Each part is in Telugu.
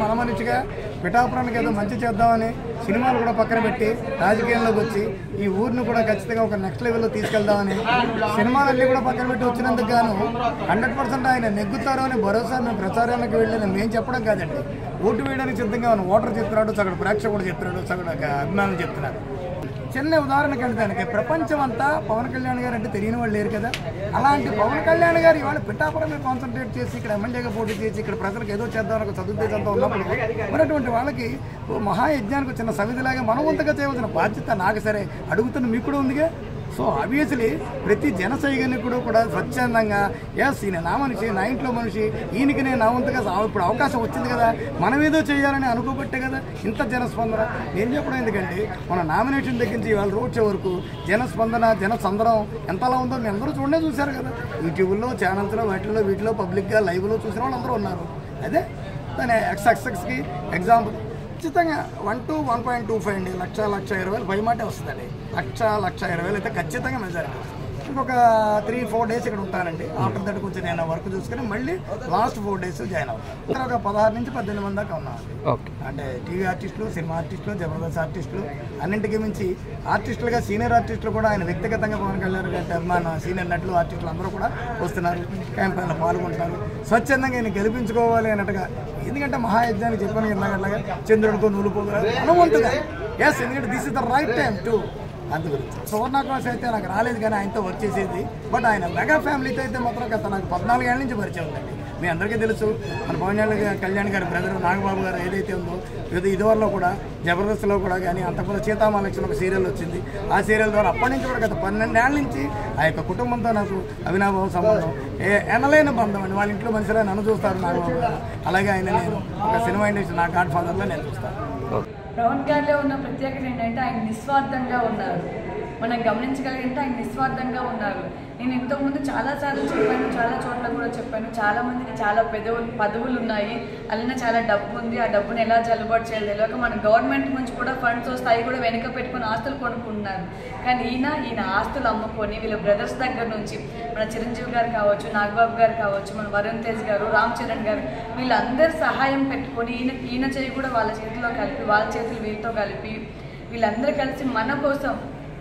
మన మనిషిగా పిఠాపురానికి ఏదో మంచి చేద్దామని సినిమాలు కూడా పక్కన పెట్టి రాజకీయంలోకి వచ్చి ఈ ఊరిని కూడా ఖచ్చితంగా ఒక నెక్స్ట్ లెవెల్లో తీసుకెళ్దామని సినిమాలన్నీ కూడా పక్కన పెట్టి వచ్చినందుకు గాను 100% ఆయన నెగ్గుతారు అని భరోసా మేము ప్రచారానికి వెళ్ళిన మేము చెప్పడం కాదండి. ఓటు వేయడానికి సిద్ధంగా ఉన్న ఓటర్ చెప్తున్నాడు, సగడు ప్రేక్షకుడు చెప్తున్నాడు, సగడు అభిమానులు చెప్తున్నారు. చిన్న ఉదాహరణకి అంటే దానికి ప్రపంచం అంతా పవన్ కళ్యాణ్ గారు అంటే తెలియని వాళ్ళు లేరు కదా. అలాంటి పవన్ కళ్యాణ్ గారు ఇవాళ పిఠాపురం మీద కాన్సన్ట్రేట్ చేసి ఇక్కడ ఎమ్మెల్యేగా పోటీ చేసి ఇక్కడ ప్రజలకు ఏదో చేద్దామని ఒక సదుద్దేశంతో ఉన్నప్పుడు మరటువంటి వాళ్ళకి మహాయజ్ఞానికి చిన్న సవిధిలాగా మనవంతగా చేయవలసిన బాధ్యత నాకు సరే అడుగుతున్న మీకు కూడా ఉందిగా. సో ఆబ్వియస్లీ ప్రతి జన సైనికుడు కూడా స్వచ్ఛందంగా ఎస్ ఈయన నా మనిషి, నా ఇంట్లో మనిషి, ఈయనకి నేను నా వంతుగా ఇప్పుడు అవకాశం వచ్చింది కదా, మనం ఏదో చేయాలని అనుకోబట్టే కదా ఇంత జనస్పందన. నేను చెప్పడం ఎందుకంటే మన నామినేషన్ దగ్గరించి ఇవాళ రోడ్ షో వరకు జనస్పందన జనసందరం ఎంతలా ఉందో మీ అందరూ చూశారు కదా. యూట్యూబ్లో ఛానల్స్లో వీటిలో పబ్లిక్గా లైవ్లో చూసిన వాళ్ళు అందరూ ఉన్నారు. అదే దాని ఎక్స్కి ఎగ్జాంపుల్ ఖచ్చితంగా 1 to 1.25 అండి. 1,20,000 పైమాటే వస్తుందండి. 1,20,000 అయితే ఖచ్చితంగా మెజారిటీ వస్తుంది. ఇంకొక 3-4 డేస్ ఇక్కడ ఉంటానండి. ఆఫ్టర్ దట్ కొంచెం నేను వర్క్ చూసుకుని మళ్ళీ లాస్ట్ 4 డేస్ జాయిన్ అవుతాను. ఒక 16 నుంచి 18 మంది దాకా ఉన్నామండి. అంటే టీవీ ఆర్టిస్టులు, సినిమా ఆర్టిస్టులు, జబర్దస్త్ ఆర్టిస్టులు, అన్నింటికి మించి ఆర్టిస్టులుగా సీనియర్ ఆర్టిస్టులు కూడా ఆయన వ్యక్తిగతంగా పవన్ కళ్యాణ్ గారి అభిమాన సీనియర్ నటులు ఆర్టిస్టులు అందరూ కూడా వస్తున్నారు, క్యాంపెయిన్లో పాల్గొంటున్నారు. స్వచ్ఛందంగా ఆయన గెలిపించుకోవాలి అన్నట్టుగా. ఎందుకంటే మహాయజ్ఞానికి చెప్పాను ఇందాకట్లాగా చంద్రుడితో నూలుపోగలరు అనువంతుగా. ఎస్, ఎందుకంటే this is the right time to. అందు గురించి సువర్ణాకాశ్ అయితే నాకు రాలేదు కానీ ఆయనతో వర్క్ చేసేది. బట్ ఆయన మెగా ఫ్యామిలీతో అయితే మాత్రం గత నాకు 14 ఏళ్ళ నుంచి పరిచయం ఉందండి. మీ అందరికీ తెలుసు మన పవన్ కళ్యాణ్ గారి బ్రదర్ నాగబాబు గారు ఏదైతే ఉందో ఇదివరలో కూడా జబర్దస్త్లో కూడా కానీ అంతకుముందు సీతామహాలక్ష్మి ఒక సీరియల్ వచ్చింది. ఆ సీరియల్ ద్వారా అప్పటి నుంచి కూడా గత 12 ఏళ్ళ నుంచి ఆ యొక్క కుటుంబంతో నాకు అవినాభావ సంబంధం, ఎనలేని బంధం అండి. వాళ్ళ ఇంట్లో మనుషులే నన్ను చూస్తారు నాగబాబు గారు. అలాగే ఆయన నేను ఒక సినిమా ఇండస్ట్రీ నా గాడ్ ఫాదర్లో నేను చూస్తాను. పవన్ గారిలో ఉన్న ప్రత్యేకత ఏంటంటే ఆయన నిస్వార్థంగా ఉన్నారు. మనం గమనించగలిగితే ఆయన నిస్వార్థంగా ఉన్నారు. నేను ఇంతకుముందు చాలాసార్లు చెప్పాను, చాలా చోట్ల కూడా చెప్పాను, చాలామందికి చాలా పదవులు ఉన్నాయి, అలానే చాలా డబ్బు ఉంది, ఆ డబ్బుని ఎలా జల్లుబాటు చేయాలి తెలియక మన గవర్నమెంట్ నుంచి కూడా ఫండ్స్ వస్తాయి కూడా వెనక పెట్టుకుని ఆస్తులు కొనుక్కుంటున్నారు. కానీ ఈయన ఆస్తులు అమ్ముకొని వీళ్ళ బ్రదర్స్ దగ్గర నుంచి మన చిరంజీవి గారు కావచ్చు, నాగబాబు గారు కావచ్చు, మన వరుణ్ తేజ్ గారు, రామ్ చరణ్ గారు, వీళ్ళందరూ సహాయం పెట్టుకొని ఈయన చేయి కూడా వాళ్ళ చేతిలో కలిపి, వాళ్ళ చేతులు వీళ్ళతో కలిపి వీళ్ళందరూ కలిసి మన కోసం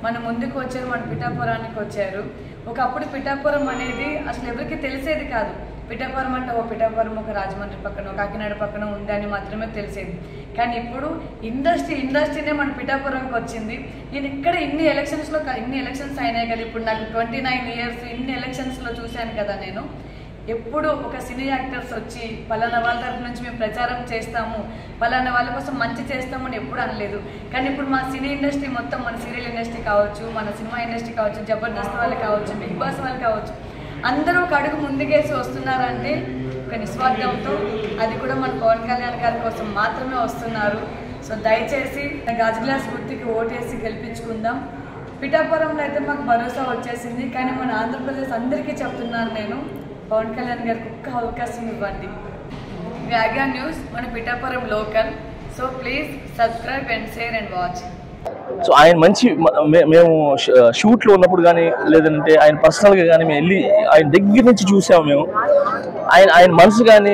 మన ముందుకు వచ్చారు, మన పిఠాపురానికి వచ్చారు. ఒకప్పుడు పిఠాపురం అనేది అసలు ఎవరికి తెలిసేది కాదు. పిఠాపురం అంటే పిఠాపురం ఒక రాజమండ్రి పక్కన కాకినాడ పక్కన ఉంది అని మాత్రమే తెలిసేది. కానీ ఇప్పుడు ఇండస్ట్రీనే మన పిఠాపురంకి వచ్చింది. నేను ఇక్కడ ఇన్ని ఎలక్షన్స్ అయినాయి కదా. ఇప్పుడు నాకు 29 ఇయర్స్ ఇన్ని ఎలక్షన్స్లో చూశాను కదా. నేను ఎప్పుడు ఒక సినీ యాక్టర్స్ వచ్చి పలానా వాళ్ళ తరఫు నుంచి మేము ప్రచారం చేస్తాము, పలానా వాళ్ళ కోసం మంచి చేస్తామని ఎప్పుడు అనలేదు. కానీ ఇప్పుడు మా సినీ ఇండస్ట్రీ మొత్తం, మన సీరియల్ ఇండస్ట్రీ కావచ్చు, మన సినిమా ఇండస్ట్రీ కావచ్చు, జబర్దస్త్ వాళ్ళు కావచ్చు, బిగ్ బాస్ వాళ్ళు కావచ్చు, అందరూ ఒక అడుగు ముందుకేసి వస్తున్నారంటే ఒక నిస్వార్థంతో, అది కూడా మన పవన్ కళ్యాణ్ గారి కోసం మాత్రమే వస్తున్నారు. సో దయచేసి గాజు గ్లాస్ గుర్తుకి ఓటేసి గెలిపించుకుందాం. పిఠాపురంలో అయితే మాకు భరోసా వచ్చేసింది. కానీ మన ఆంధ్రప్రదేశ్ అందరికీ చెప్తున్నాను నేను, పవన్ కళ్యాణ్ గారికి ఒక్క అవకాశం ఇవ్వండి. వ్యాగా న్యూస్ మన Pithapuram local. So please subscribe and share and watch. So ఆయన మంచి మేము షూట్లో ఉన్నప్పుడు కానీ లేదంటే ఆయన పర్సనల్గా కానీ మేము వెళ్ళి ఆయన దగ్గర నుంచి చూసాము. మేము ఆయన మనసు కానీ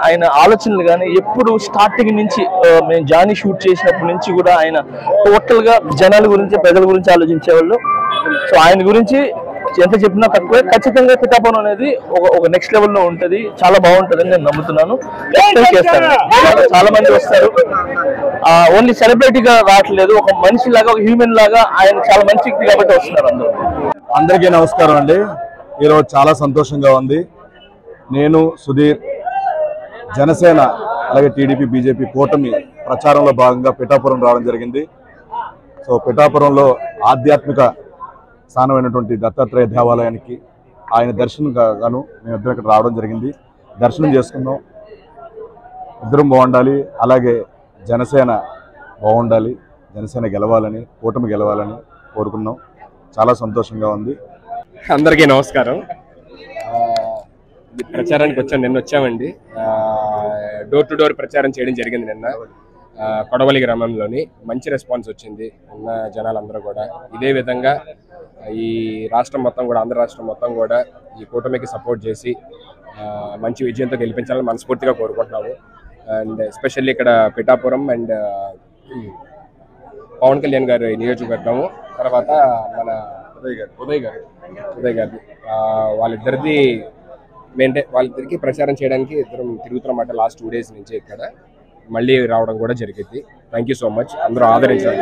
ఆయన ఆలోచనలు కానీ ఎప్పుడు స్టార్టింగ్ నుంచి మేము జానీ షూట్ చేసినప్పటి నుంచి కూడా ఆయన టోటల్గా జనాల గురించి, ప్రజల గురించి ఆలోచించేవాళ్ళు. సో ఆయన గురించి ఎంత చెప్పినా తక్కువే. ఖచ్చితంగా పిఠాపురం అనేది ఒక నెక్స్ట్ లెవెల్లో ఉంటుంది, చాలా బాగుంటుందని నేను నమ్ముతున్నాను. చేస్తాను, చాలా మంది వస్తారు. ఓన్లీ సెలబ్రిటీగా రావట్లేదు, ఒక మనిషి లాగా, ఒక హ్యూమన్ లాగా ఆయన చాలా మంచి వ్యక్తి కాబట్టి వస్తున్నారు అందరూ. అందరికీ నమస్కారం అండి. ఈరోజు చాలా సంతోషంగా ఉంది. నేను సుధీర్ జనసేన అలాగే టీడీపీ బీజేపీ కూటమి ప్రచారంలో భాగంగా పిఠాపురం రావడం జరిగింది. సో పిఠాపురంలో ఆధ్యాత్మిక స్థానమైనటువంటి దత్తాత్రేయ దేవాలయానికి ఆయన దర్శనం గాను మేమిద్దరం ఇక్కడ రావడం జరిగింది. దర్శనం చేసుకున్నాం. ఇద్దరం బాగుండాలి, అలాగే జనసేన బాగుండాలి, జనసేన గెలవాలని, కూటమి గెలవాలని కోరుకున్నాం. చాలా సంతోషంగా ఉంది. అందరికీ నమస్కారం. ప్రచారానికి నిన్న వచ్చామండి. డోర్ టు డోర్ ప్రచారం చేయడం జరిగింది నిన్న కొడవలి గ్రామంలోని. మంచి రెస్పాన్స్ వచ్చింది. ఉన్న జనాలందరూ కూడా ఇదే విధంగా ఈ రాష్ట్రం మొత్తం కూడా, ఆంధ్ర రాష్ట్రం మొత్తం కూడా ఈ కూటమికి సపోర్ట్ చేసి మంచి విజయంతో గెలిపించాలని మనస్ఫూర్తిగా కోరుకుంటున్నాము. అండ్ ఎస్పెషల్లీ ఇక్కడ పిఠాపురం అండ్ పవన్ కళ్యాణ్ గారి నియోజకవర్గము, తర్వాత మన ఉదయ్ గారి వాళ్ళిద్దరిది వాళ్ళిద్దరికి ప్రచారం చేయడానికి ఇద్దరం తిరుగుతున్నమాట లాస్ట్ 2 days నుంచి. ఇక్కడ మళ్ళీ రావడం కూడా జరిగింది. థ్యాంక్ యూ సో మచ్, అందరూ ఆదరించాలి.